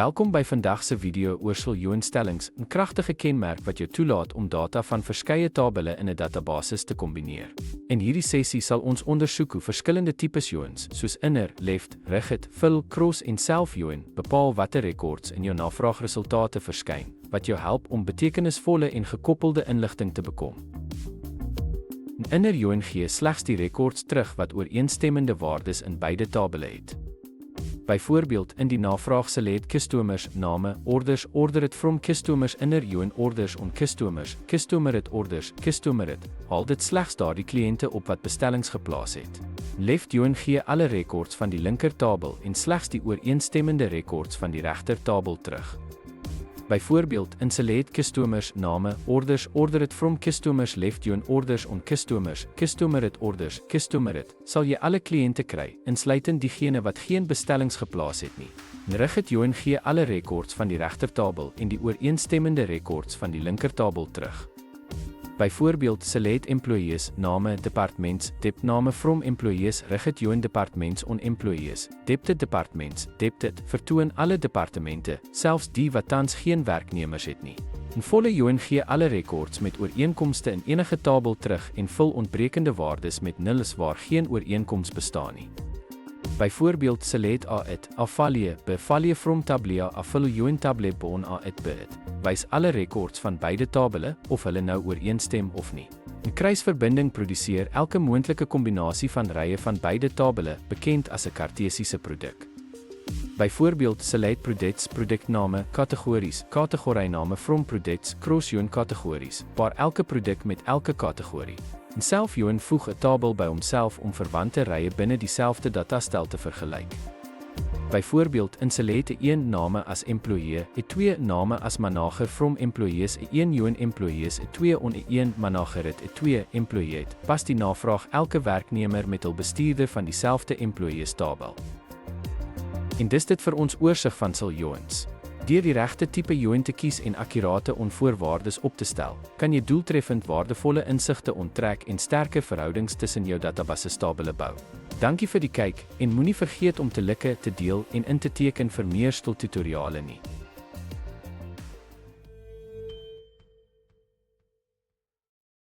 Welkom by vandag se video oor SIL-stellings, 'n kragtige kenmerk wat jou toelaat om data van verskeie tabelle in 'n database te kombineer. In hierdie sessie sal ons ondersoek hoe verskillende tipes joins, soos inner, left, rigid, fill, cross en self-join, bepaal watter rekords in jou navraagresultate verskyn, wat jou help om betekenisvolle en gekoppelde inligting te bekom. 'n Inner join gee slegs die rekords terug wat ooreenstemmende waardes in beide tabelle het. Byvoorbeeld, in die navraag sal het customers name, orders, order it from customers inner join orders on customers, customer it orders, customer it, haal dit slegs daardie kliënte op wat bestellings geplaas het. Left join gee alle rekords van die linker tabel en slegs die ooreenstemmende rekords van die regter tabel terug. Byvoorbeeld, in select customers name, orders, order it from customers left join orders on customers, customer it orders, customer it, sal jy alle kliënte kry, insluitend diegene wat geen bestellings geplaas het nie. Rigid join gee alle rekords van die regter tabel en die ooreenstemmende rekords van die linker tabel terug. Byvoorbeeld, select employees name, departments, dep name from employees, rigid join departments on employees, depted departments, depted, vertoon alle departemente, selfs die wat tans geen werknemers het nie. 'n Volle join gee alle rekords met ooreenkomste in enige tabel terug en vul ontbrekende waardes met nulles waar geen ooreenkoms bestaan nie. Byvoorbeeld, select a it, afvalie, bevalie from tablia, afval join table bon a it be it, wys alle rekords van beide tabelle, of hulle nou ooreenstem of nie. 'n Kruisverbinding produseer elke moontlike kombinasie van rye van beide tabelle, bekend as 'n kartesiese produk. Byvoorbeeld, select products, produktname, kategories, kategoriename from products, cross-join kategories, waar elke produk met elke kategorie. En self-join voeg 'n tabel by homself om verwante rye binne dieselfde datastel te vergelyk. Byvoorbeeld, in select 'n name as employee, 'n 2 name as manager from employees, 'n 1 join employees, 'n 2 on 'n 1 manager het, 'n 2 employee het, pas die navraag elke werknemer met hul bestuurder van dieselfde employees tabel. En dis dit vir ons oorsig van SIL-joins. Deur die regte tipe join te kies en akkurate onvoorwaardes op te stel, kan jy doeltreffend waardevolle insigte onttrek en sterker verhoudings tussen jou database tabelle bou. Dankie vir die kyk en moenie vergeet om te like, te deel en in te teken vir meer SIL tutoriale nie.